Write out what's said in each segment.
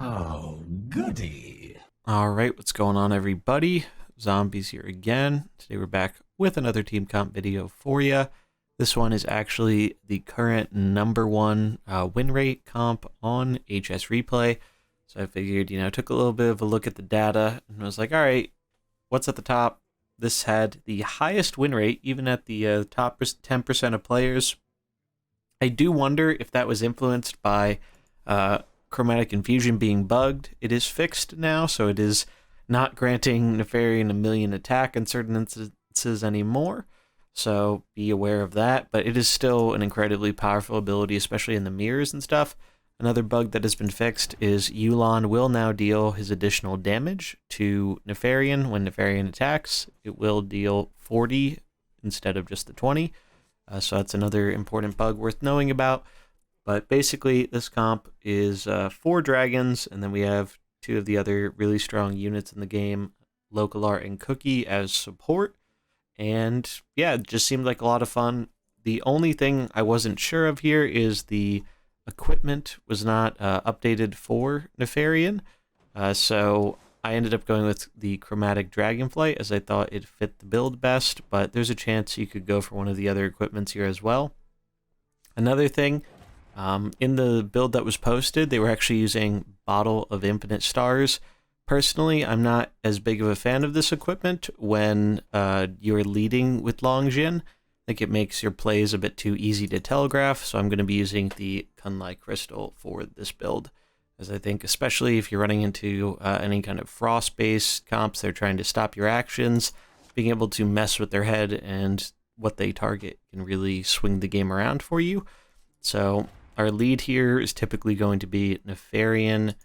Oh, goody. All right, what's going on, everybody? Zombies here again. Today we're back with another team comp video for you. This one is actually the current #1 win rate comp on HSreplay. So I figured, took a little bit of a look at the data and was like, all right, what's at the top? This had the highest win rate, even at the top 10% of players. I do wonder if that was influenced by Chromatic Infusion being bugged. It is fixed now, so it is not granting Nefarian a million attack in certain instances anymore. So be aware of that, but it is still an incredibly powerful ability, especially in the mirrors and stuff. Another bug that has been fixed is Yulon will now deal his additional damage to Nefarian when Nefarian attacks. It will deal 40 instead of just the 20. So that's another important bug worth knowing about. But basically, this comp is 4 dragons, and then we have 2 of the other really strong units in the game, Localar and Cookie, as support. And yeah, it just seemed like a lot of fun. The only thing I wasn't sure of here is the equipment was not updated for Nefarian. So I ended up going with the Chromatic Dragonflight as I thought it fit the build best, but there's a chance you could go for one of the other equipments here as well. Another thing, in the build that was posted, they were actually using Bottle of Infinite Stars. Personally, I'm not as big of a fan of this equipment when you're leading with Longjin. I think it makes your plays a bit too easy to telegraph, so I'm going to be using the Kunlai Crystal for this build, as I think especially if you're running into any kind of frost-based comps, they're trying to stop your actions, being able to mess with their head and what they target can really swing the game around for you. So our lead here is typically going to be Nefarian,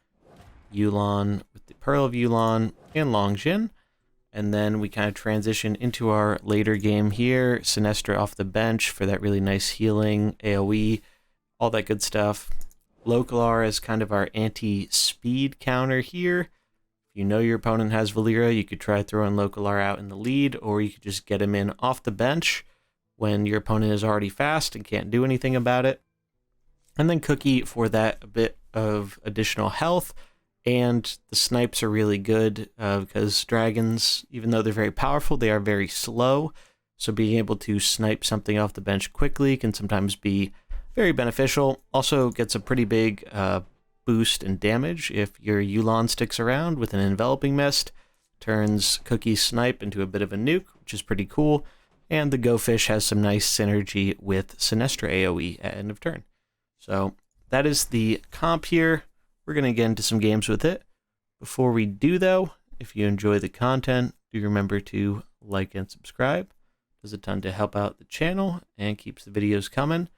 Yulon with the Pearl of Yulon, and Longjin. And then we kind of transition into our later game here. Sinestra off the bench for that really nice healing, AoE, all that good stuff. Localar is kind of our anti-speed counter here. If you know your opponent has Valera, you could try throwing Localar out in the lead, or you could just get him in off the bench when your opponent is already fast and can't do anything about it. And then Cookie for that bit of additional health. And the snipes are really good because dragons, even though they're very powerful, they are very slow. So being able to snipe something off the bench quickly can sometimes be very beneficial. Also gets a pretty big boost in damage if your Yulon sticks around with an enveloping mist. Turns Cookie's snipe into a bit of a nuke, which is pretty cool. And the Go Fish has some nice synergy with Sinestra AoE at end of turn. So that is the comp here. We're going to get into some games with it. Before we do, though, if you enjoy the content, do remember to like and subscribe. It does a ton to help out the channel and keeps the videos coming.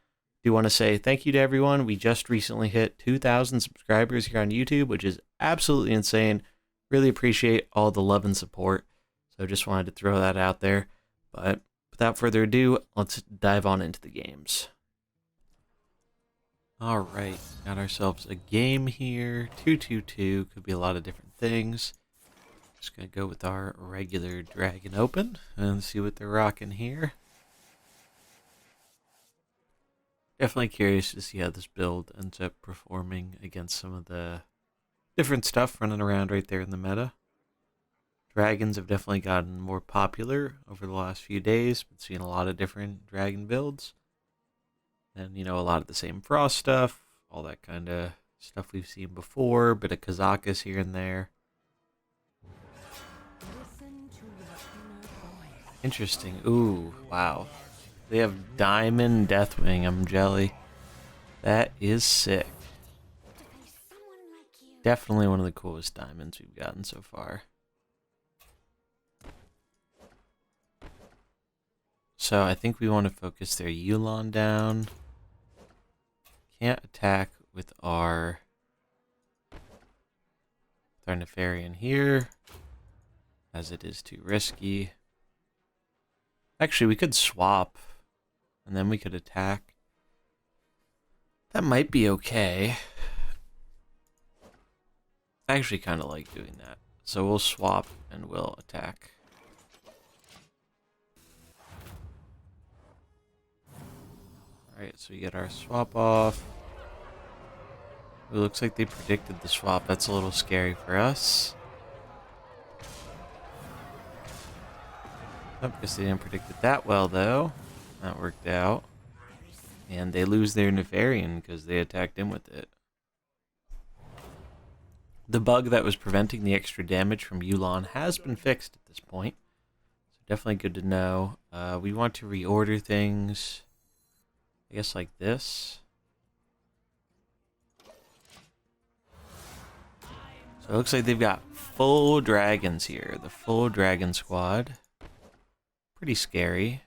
Do want to say thank you to everyone. We just recently hit 2,000 subscribers here on YouTube, which is absolutely insane. Really appreciate all the love and support. So just wanted to throw that out there. But without further ado, let's dive on into the games. Alright, got ourselves a game here. 2-2-2, could be a lot of different things. Just gonna go with our regular Dragon Open and see what they're rocking here. Definitely curious to see how this build ends up performing against some of the different stuff running around right there in the meta. Dragons have definitely gotten more popular over the last few days. Been seeing a lot of different dragon builds. And, a lot of the same frost stuff, all that kind of stuff we've seen before, bit of Kazakus here and there. Interesting. Ooh, wow. They have Diamond Deathwing. I'm jelly. That is sick. Definitely one of the coolest diamonds we've gotten so far. So I think we want to focus their Yulon down. Can't attack with our Nefarian here, as it is too risky. Actually, we could swap, and then we could attack. That might be okay. I actually kind of like doing that. So we'll swap, and we'll attack. Alright, so we get our swap off. It looks like they predicted the swap. That's a little scary for us. I guess they didn't predict it that well, though. That worked out. And they lose their Nefarian because they attacked him with it. The bug that was preventing the extra damage from Yulon has been fixed at this point. So definitely good to know. We want to reorder things, I guess, like this. So it looks like they've got full dragons here. The full dragon squad. Pretty scary.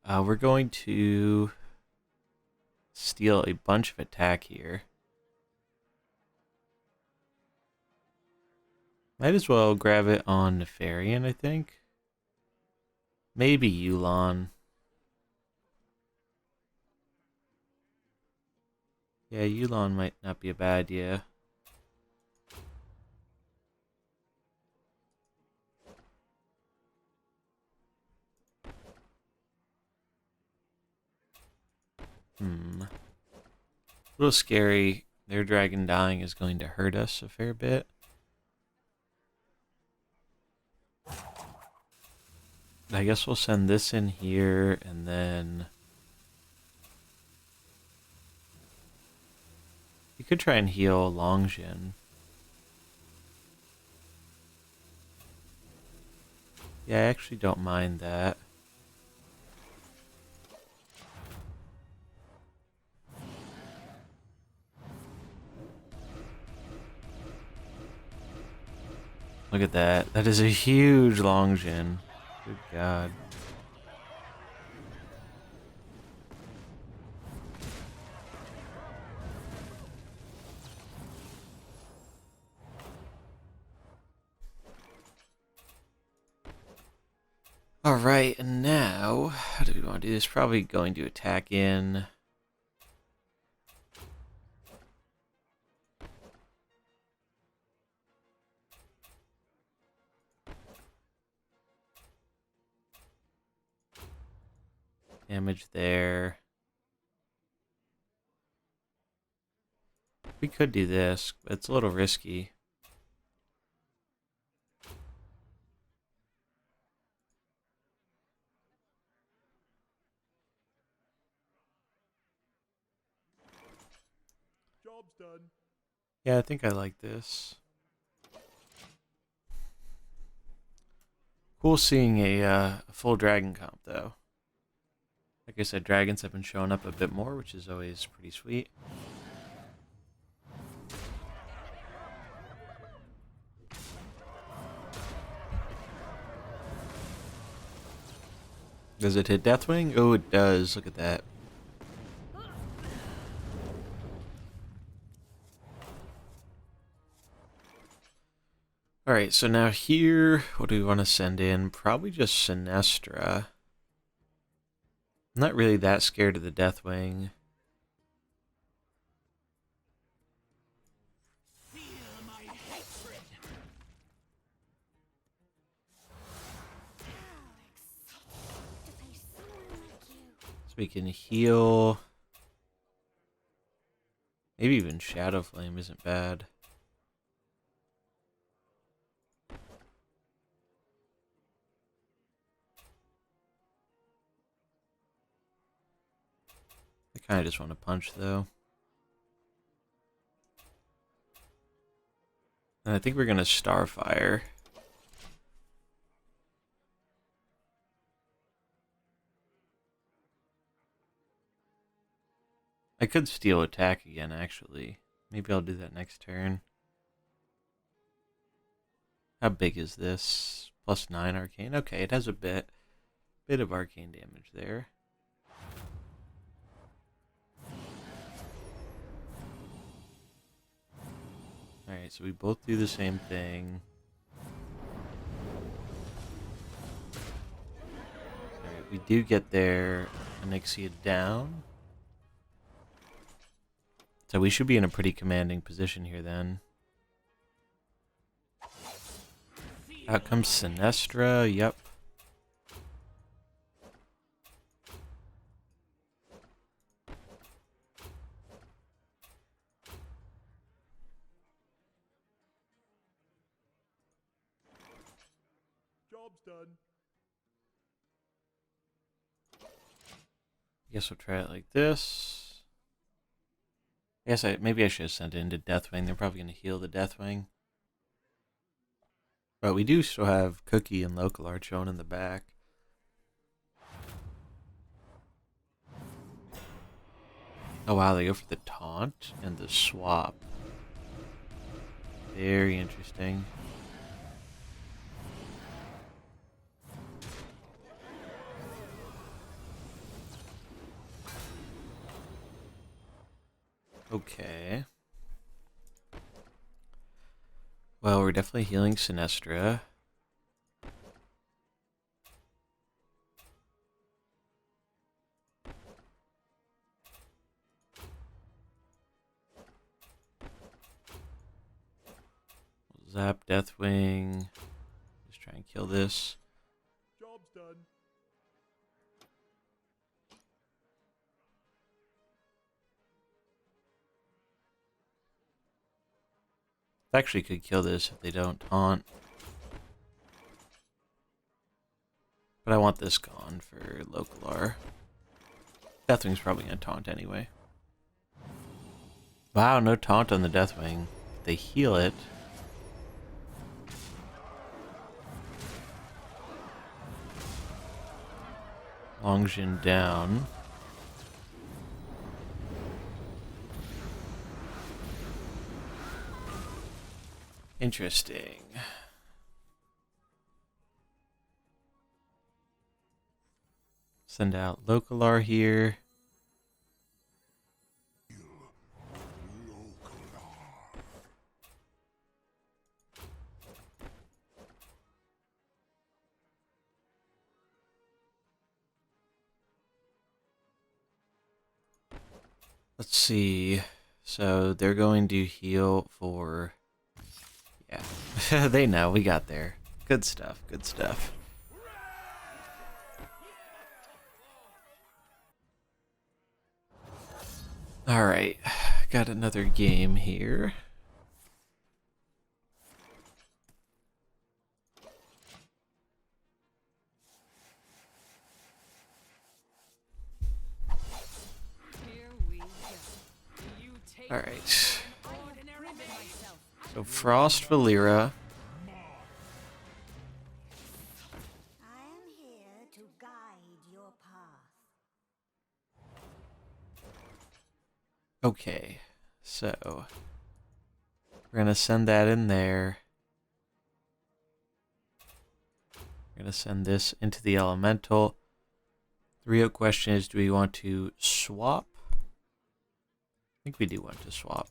We're going to steal a bunch of attack here. Might as well grab it on Nefarian, I think. Maybe Yulon. Yeah, Yulon might not be a bad idea. A little scary. Their dragon dying is going to hurt us a fair bit. I guess we'll send this in here, and then you could try and heal Longjin. Yeah, I actually don't mind that. Look at that. That is a huge Longjin. Good God. Alright, and now, how do we want to do this? Probably going to attack in. Damage there. We could do this, but it's a little risky. Job's done. Yeah, I think I like this. Cool seeing a full dragon comp, though. Like I said, dragons have been showing up a bit more, which is always pretty sweet. Does it hit Deathwing? Oh, it does. Look at that. Alright, so now here, what do we want to send in? Probably just Sinestra. I'm not really that scared of the Deathwing. So we can heal. Maybe even Shadow Flame isn't bad. I kind of just want to punch, though. And I think we're going to Starfire. I could steal attack again, actually. Maybe I'll do that next turn. How big is this? +9 arcane. Okay, it has a bit of arcane damage there. Alright, so we both do the same thing. Alright, we do get their Onyxia down. So we should be in a pretty commanding position here then. Out comes Sinestra, yep. Job's done. Guess we'll try it like this. I guess maybe I should have sent it into Deathwing. They're probably going to heal the Deathwing. But we do still have Cookie and Local Art shown in the back. Oh wow, they go for the taunt and the swap. Very interesting. Okay. Well, we're definitely healing Sinestra. Zap Deathwing. Just try and kill this. Job's done. Actually could kill this if they don't taunt. But I want this gone for Localar. Deathwing's probably going to taunt anyway. Wow, no taunt on the Deathwing. They heal it. Longjin down. Interesting. Send out Localar here. Let's see. So they're going to heal for... Yeah, they know. We got there. Good stuff. Good stuff. Alright. Got another game here. Alright. So Frost Valera. I am here to guide your path. Okay. So we're gonna send that in there. We're gonna send this into the elemental. The real question is, do we want to swap? I think we do want to swap.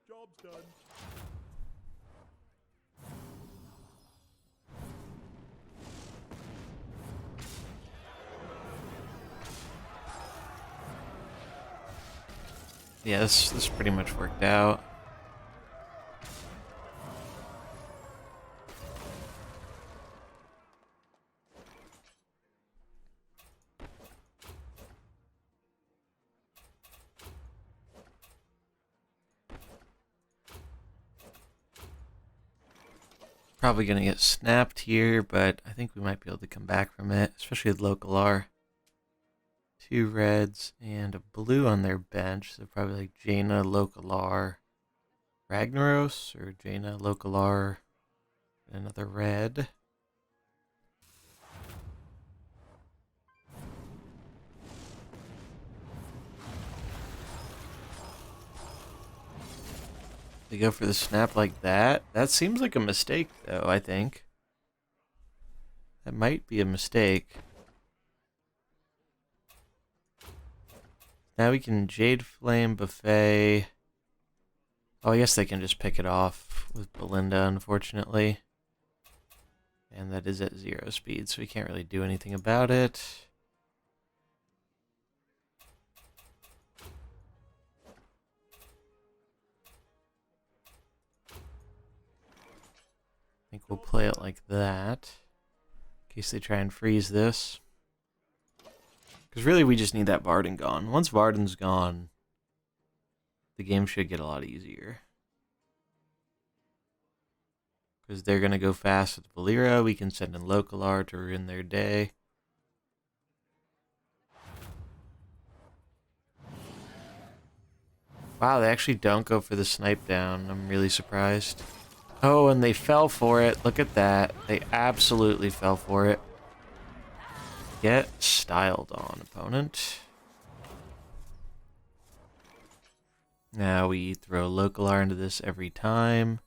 Job's done. Yeah, this pretty much worked out. Probably gonna get snapped here, but I think we might be able to come back from it, especially with Local R. 2 reds and a blue on their bench, so probably like Jaina, Local R, Ragnaros, or Jaina, Local R, and another red. They go for the snap like that. That seems like a mistake, though, I think. That might be a mistake. Now we can Jade Flame Buffet. Oh, I guess they can just pick it off with Belinda, unfortunately. And that is at 0 speed, so we can't really do anything about it. I think we'll play it like that, in case they try and freeze this. Because really we just need that Varden gone. Once Varden's gone, the game should get a lot easier. because they're going to go fast with Valera. We can send in Localar to ruin their day. Wow, they actually don't go for the snipe down. I'm really surprised. Oh, and they fell for it. Look at that. They absolutely fell for it. Get styled on, opponent. Now we throw Localar into this every time.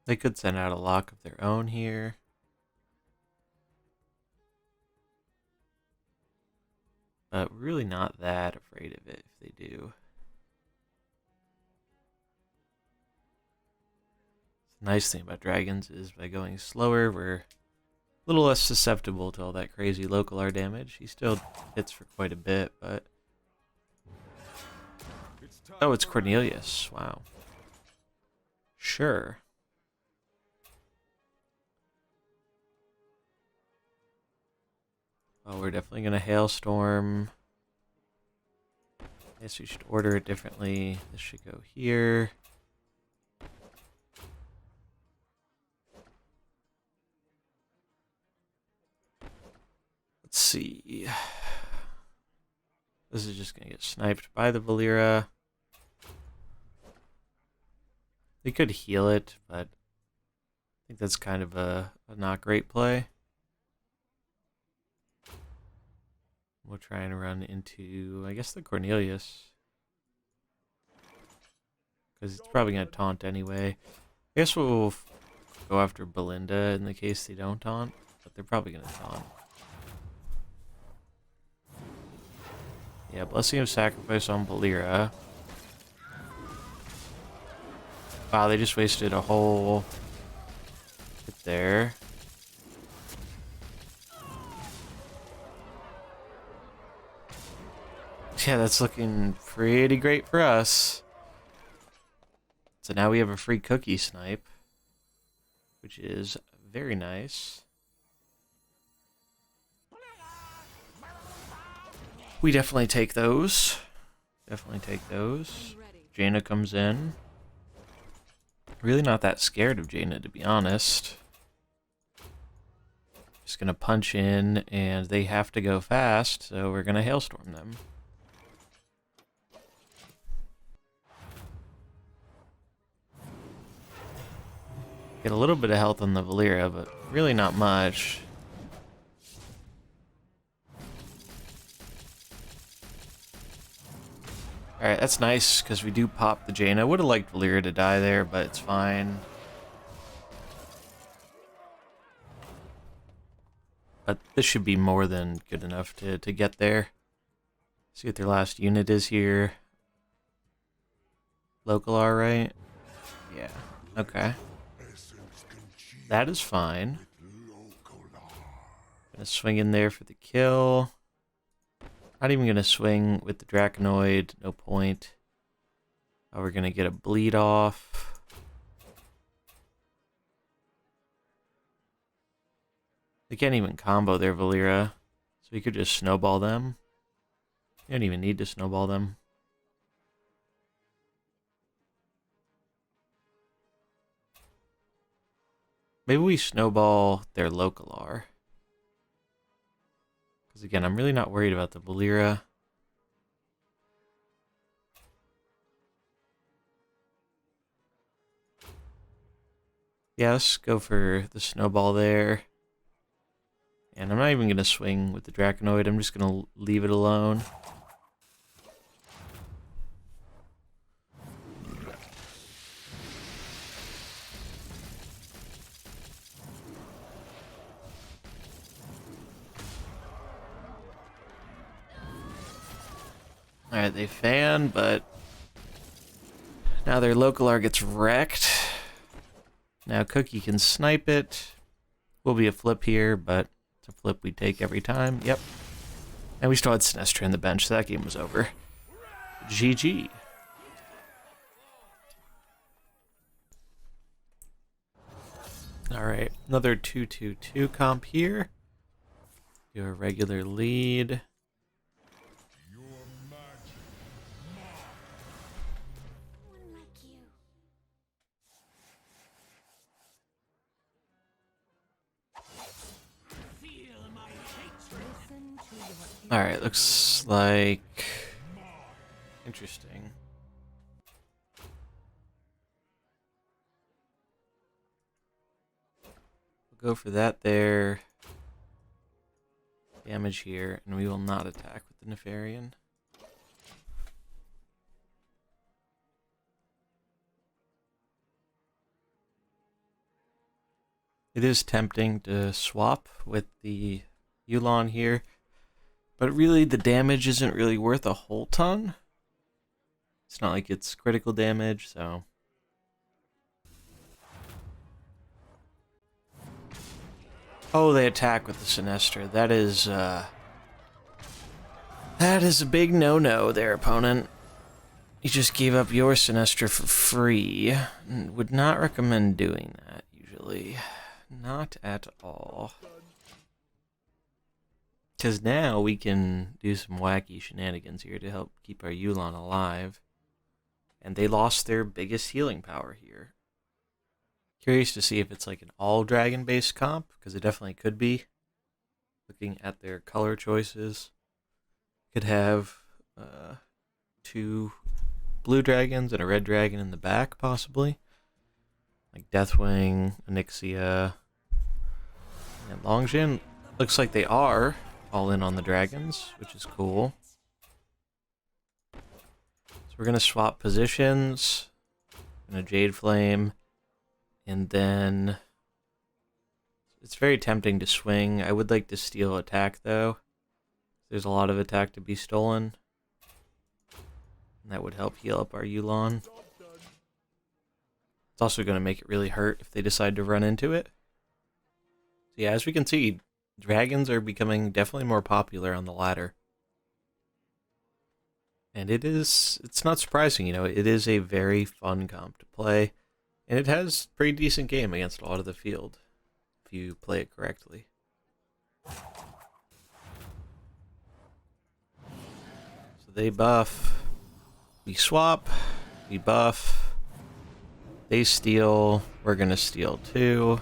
They could send out a lock of their own here. But really not that afraid of it if they do. The nice thing about dragons is by going slower, we're a little less susceptible to all that crazy Localar damage. He still hits for quite a bit, but... Oh, it's Cornelius. Wow. Sure. Oh, we're definitely going to Hailstorm. I guess we should order it differently. This should go here. Let's see. This is just going to get sniped by the Valera. They could heal it, but I think that's kind of a not great play. We'll try and run into, I guess, the Cornelius. Because it's probably going to taunt anyway. I guess we'll go after Belinda in the case they don't taunt. But they're probably going to taunt. Yeah, Blessing of Sacrifice on Valera. Wow, they just wasted a whole hit there. Yeah, that's looking pretty great for us. So now we have a free cookie snipe, which is very nice. We definitely take those. Definitely take those. Jaina comes in. Really not that scared of Jaina, to be honest. Just gonna punch in, and they have to go fast, so we're gonna Hailstorm them. Get a little bit of health on the Valera, but really not much. Alright, that's nice, because we do pop the Jaina. I would have liked Valera to die there, but it's fine. But this should be more than good enough to get there. See what their last unit is here. Localar, right? Yeah, okay. That is fine. Gonna swing in there for the kill. Not even gonna swing with the Draconoid, no point. Oh, we're gonna get a bleed off. They can't even combo their Valera, so we could just snowball them. You don't even need to snowball them. Maybe we snowball their Localar. Because again, I'm really not worried about the Valera. Yeah, let's go for the snowball there. And I'm not even going to swing with the Draconoid. I'm just going to leave it alone. Alright, they fan, but now their Localar gets wrecked. Now Cookie can snipe it. Will be a flip here, but it's a flip we take every time. Yep. And we still had Sinestra in the bench, so that game was over. GG. Alright, another 2-2-2 comp here. Do a regular lead. One like you. Listen to your Alright, looks like... Interesting. We'll go for that there. Damage here, and we will not attack with the Nefarian. It is tempting to swap with the Yulon here, but really the damage isn't really worth a whole ton. It's not like it's critical damage, so... Oh, they attack with the Sinestra. That is a big no-no there, opponent. You just gave up your Sinestra for free. Would not recommend doing that, usually. Not at all. Because now we can do some wacky shenanigans here to help keep our Yulon alive. And they lost their biggest healing power here. Curious to see if it's like an all-dragon-based comp, because it definitely could be. Looking at their color choices. Could have 2 blue dragons and a red dragon in the back, possibly. Like Deathwing, Onyxia, and Longshan. Looks like they are all in on the dragons, which is cool. So we're going to swap positions. I'm going to Jade Flame. And then it's very tempting to swing. I would like to steal attack, though. There's a lot of attack to be stolen. And that would help heal up our Yulon. It's also going to make it really hurt if they decide to run into it. So yeah, as we can see, dragons are becoming definitely more popular on the ladder. And it's not surprising, you know, it is a very fun comp to play. And it has pretty decent game against a lot of the field, if you play it correctly. So they buff, we swap, we buff, they steal, we're gonna steal too.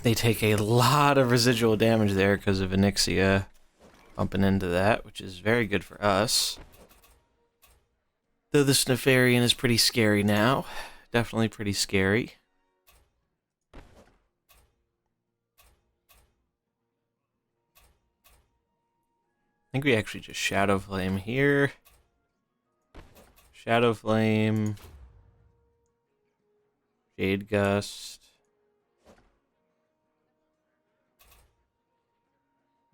They take a lot of residual damage there because of Onyxia bumping into that, which is very good for us. Though this Nefarian is pretty scary now. Definitely pretty scary. I think we actually just Shadow Flame here. Shadow Flame. Jade Gust.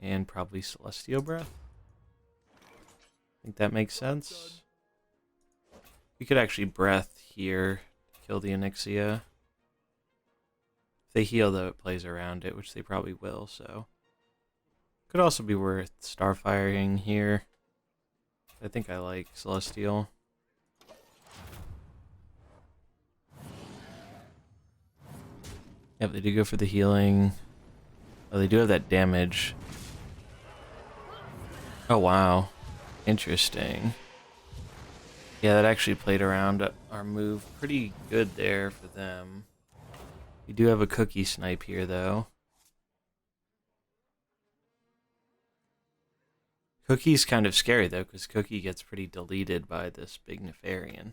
And probably Celestial Breath. I think that makes sense. We could actually Breath here to kill the Onyxia. If they heal, though, it plays around it, which they probably will, so. Could also be worth Starfiring here. I think I like Celestial. Yep, they do go for the healing. Oh, they do have that damage. Oh, wow. Interesting. Yeah, that actually played around our move pretty good there for them. We do have a cookie snipe here, though. Cookie's kind of scary, though, because Cookie gets pretty deleted by this big Nefarian.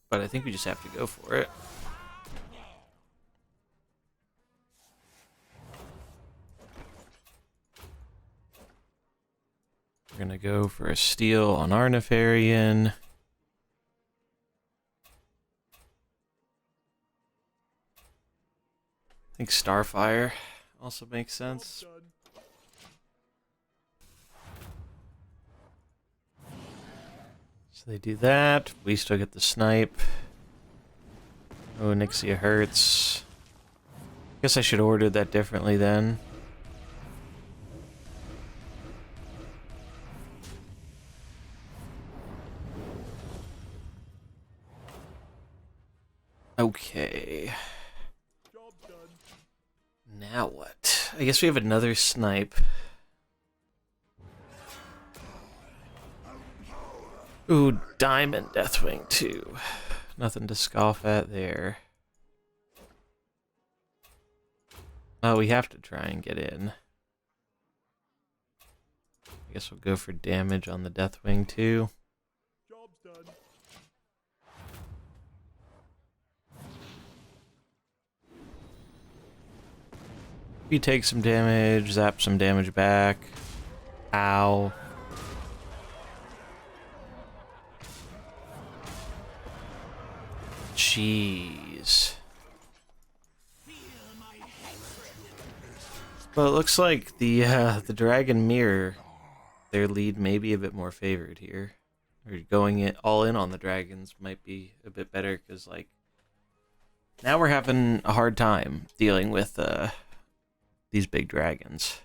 But I think we just have to go for it. We're going to go for a steal on our Nefarian. I think Starfire also makes sense. So they do that. We still get the snipe. Oh, Nixia hurts. Guess I should order that differently then. Now what? I guess we have another snipe. Ooh, Diamond Deathwing too. Nothing to scoff at there. Oh, we have to try and get in. I guess we'll go for damage on the Deathwing too. Job's done. We take some damage, zap some damage back. Ow. Jeez. Well, it looks like the Dragon Mirror, their lead may be a bit more favored here. Or going it all in on the dragons might be a bit better, because like now we're having a hard time dealing with these big dragons.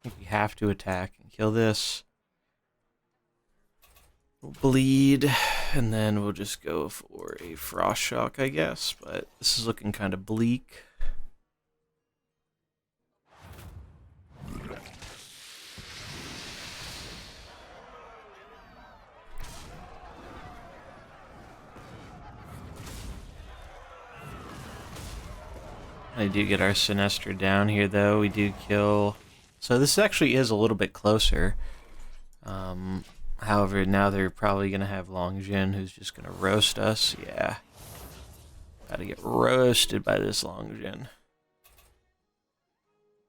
I think we have to attack and kill this. We'll bleed, and then we'll just go for a Frost Shock, I guess, but this is looking kind of bleak. I do get our Sinestro down here, though. We do kill. So this actually is a little bit closer. However, now they're probably going to have Longjin, who's just going to roast us. Yeah. Gotta get roasted by this Longjin.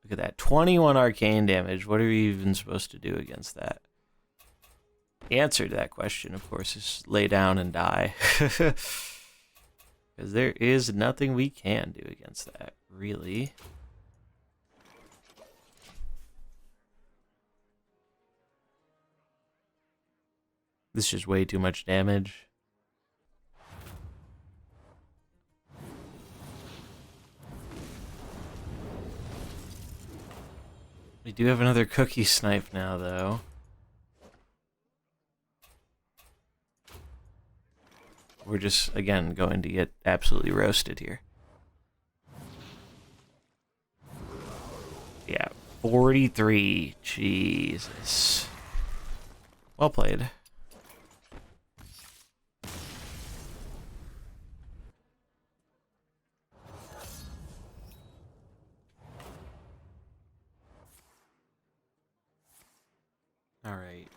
Look at that. 21 arcane damage. What are we even supposed to do against that? The answer to that question, of course, is lay down and die. Because there is nothing we can do against that, really. This is just way too much damage. We do have another cookie snipe now, though. We're just, again, going to get absolutely roasted here. Yeah, 43. Jesus. Well played. Alright.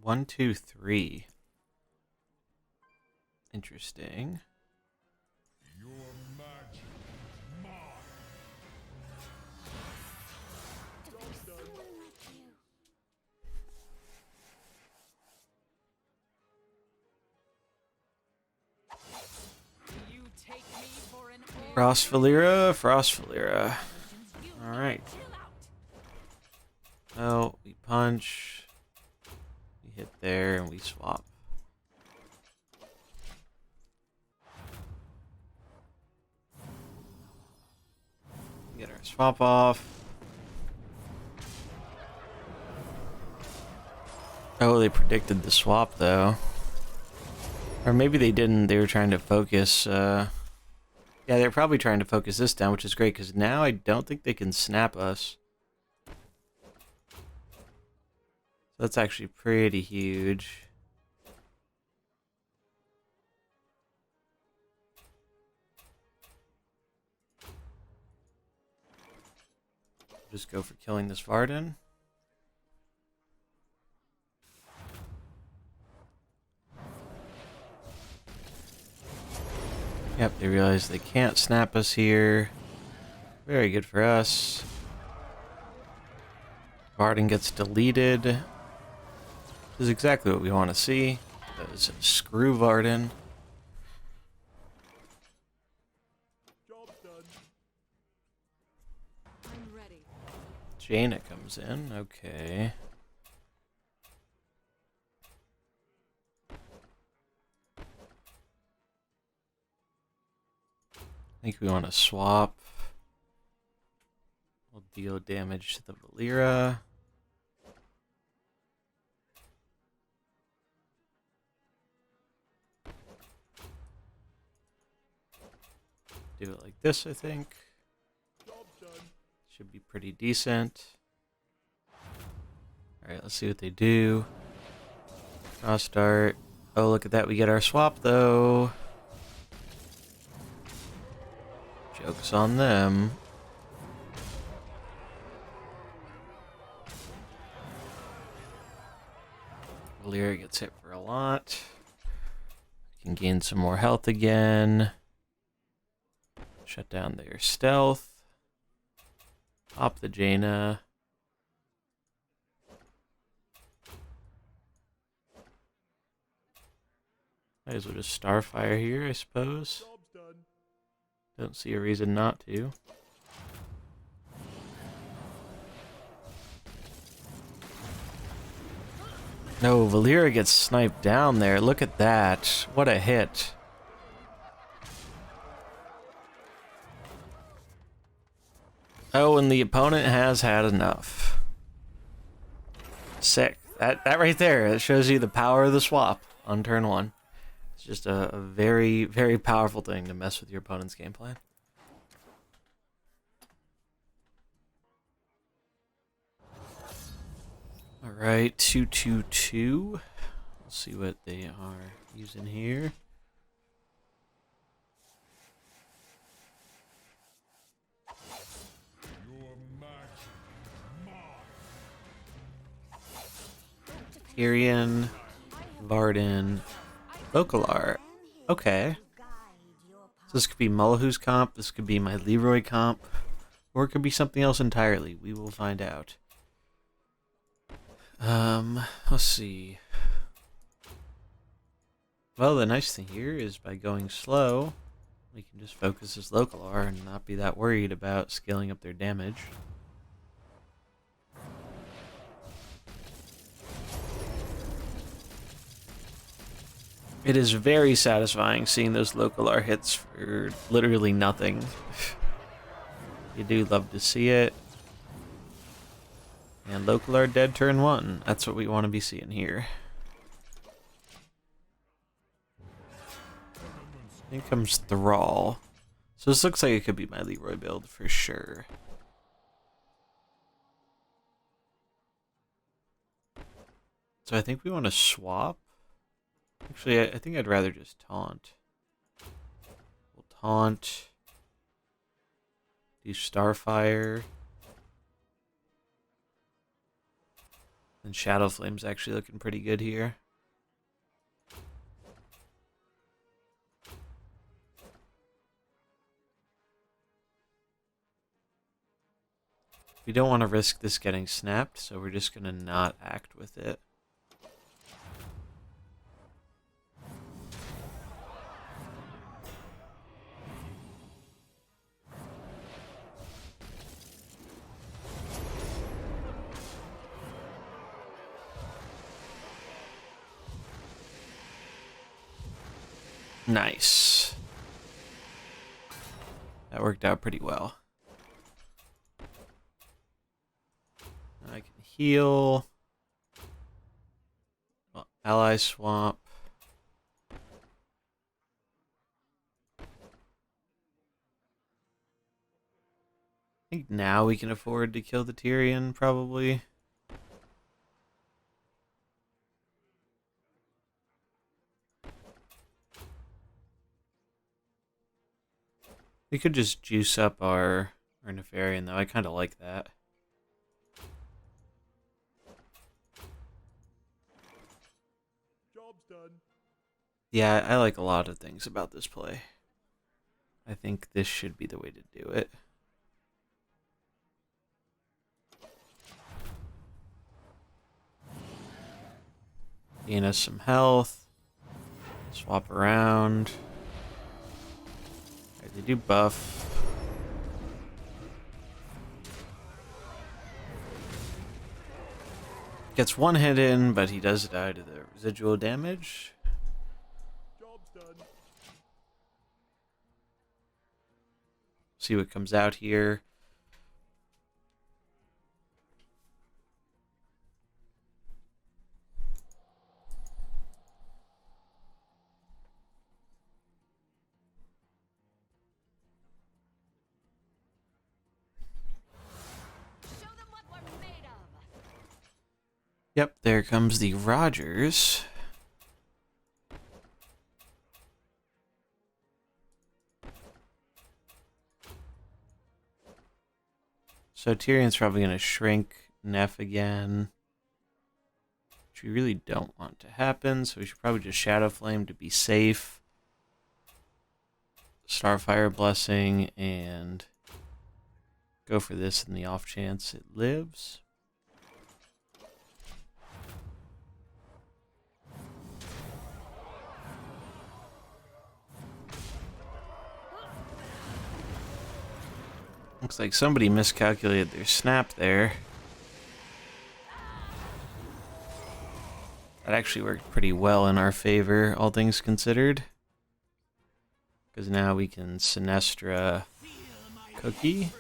1, 2, 3. Interesting. Your magic is mine. Job's done. Someone like you. You take me for an Frost Valera, Frost Valera. Alright. Oh, we punch. We hit there and we swap. Get our swap off. Oh, they predicted the swap though. Or maybe they didn't. They were trying to focus. Yeah, they're probably trying to focus this down, which is great because now I don't think they can snap us. So that's actually pretty huge. Just go for killing this Varden. Yep, they realize they can't snap us here. Very good for us. Varden gets deleted. This is exactly what we want to see. Because screw Varden. Job's done. I'm ready. Jaina comes in. Okay. I think we want to swap. deal damage to the Valera. Do it like this, I think. Job done. Should be pretty decent. Alright, let's see what they do. Cross start. Oh, look at that. We get our swap, though. Joke's on them. Valera gets hit for a lot. Can gain some more health again. Shut down their stealth. Pop the Jaina. Might as well just Starfire here, I suppose. Job's done. Don't see a reason not to. No, Valera gets sniped down there. Look at that. What a hit. Oh, and the opponent has had enough. Sick. That right there, it shows you the power of the swap on turn 1. It's just a very, very powerful thing to mess with your opponent's game plan. Alright, 2-2-2. Let's see what they are using here. Your magic is mine. Tyrion, Varden, Vokalar. Okay. So this could be Mullihu's comp, this could be my Leroy comp, or it could be something else entirely. We will find out. Let's see. Well, the nice thing here is by going slow, we can just focus this Localar and not be that worried about scaling up their damage. It is very satisfying seeing those Localar hits for literally nothing. You do love to see it. And Localar dead turn 1. That's what we want to be seeing here. In comes Thrall. So this looks like it could be my Leroy build for sure. So I think we want to swap. Actually, I think I'd rather just taunt. We'll taunt. Do Starfire. And Shadow Flame's actually looking pretty good here. We don't want to risk this getting snapped, so we're just going to not act with it. Nice. That worked out pretty well. I can heal. Well, ally swap. I think now we can afford to kill the Tyrion, probably. We could just juice up our Nefarian, though. I kind of like that. Job's done. Yeah, I like a lot of things about this play. I think this should be the way to do it. Gain us some health. Swap around. Alright, they do buff. Gets one hit in, but he does die to the residual damage. Job's done. See what comes out here. Yep, there comes the Rogers. So Tyrion's probably going to shrink Neff again, which we really don't want to happen, so we should probably just Shadow Flame to be safe. Starfire Blessing, and go for this in the off chance it lives. Looks like somebody miscalculated their snap there. That actually worked pretty well in our favor, all things considered. Because now we can Sinestra Cookie.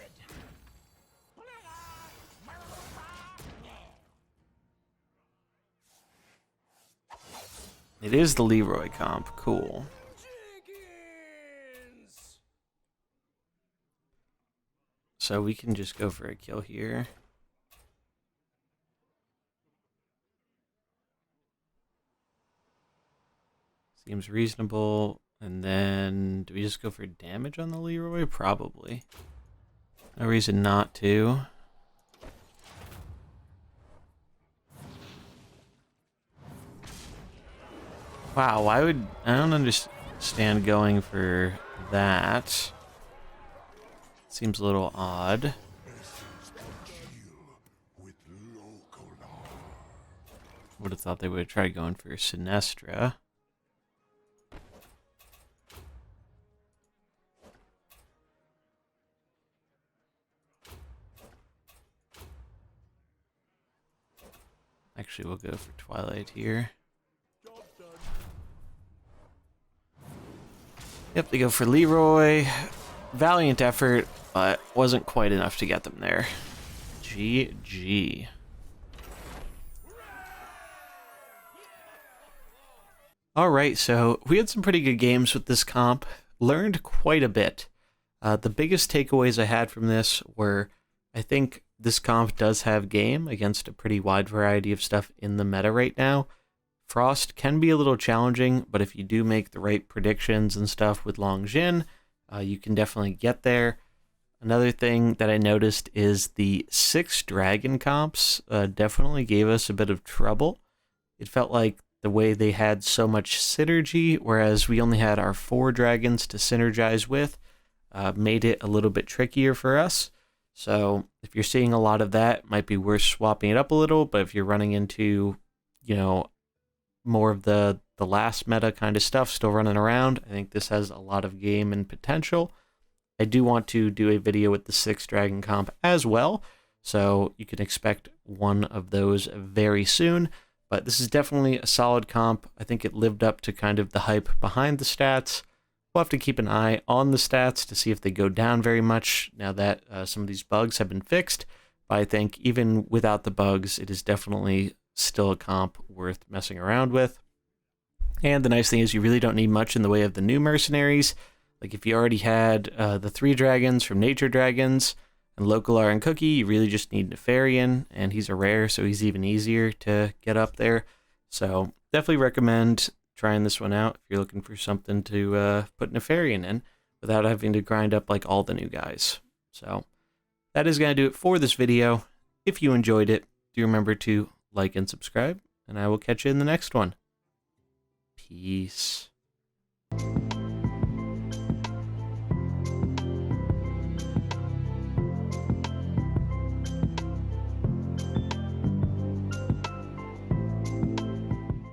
It is the Leroy comp. Cool. So we can just go for a kill here. Seems reasonable. And then, do we just go for damage on the Leroy? Probably. No reason not to. Wow, why would... I don't understand going for that. Seems a little odd. Would have thought they would have tried going for Sinestra. Actually, we'll go for Twilight here. Job done. Yep, they go for Leroy. Valiant effort, but wasn't quite enough to get them there. GG. Alright, so we had some pretty good games with this comp. Learned quite a bit. The biggest takeaways I had from this were, I think this comp does have game against a pretty wide variety of stuff in the meta right now. Frost can be a little challenging, but if you do make the right predictions and stuff with Long Jin, you can definitely get there. Another thing that I noticed is the 6 dragon comps definitely gave us a bit of trouble. It felt like the way they had so much synergy, whereas we only had our 4 dragons to synergize with, made it a little bit trickier for us. So if you're seeing a lot of that, it might be worth swapping it up a little, but if you're running into, you know, more of the last meta kind of stuff still running around, I think this has a lot of game and potential. I do want to do a video with the 6 dragon comp as well, so you can expect one of those very soon. But this is definitely a solid comp. I think it lived up to kind of the hype behind the stats. We'll have to keep an eye on the stats to see if they go down very much now that some of these bugs have been fixed. But I think even without the bugs, it is definitely still a comp worth messing around with. And the nice thing is you really don't need much in the way of the new mercenaries. Like if you already had the 3 dragons from Nature Dragons and Localar and Cookie, you really just need Nefarian, and he's a rare, so he's even easier to get up there. So definitely recommend trying this one out if you're looking for something to put Nefarian in without having to grind up like all the new guys. So that is going to do it for this video. If you enjoyed it, do remember to like and subscribe, and I will catch you in the next one. Peace.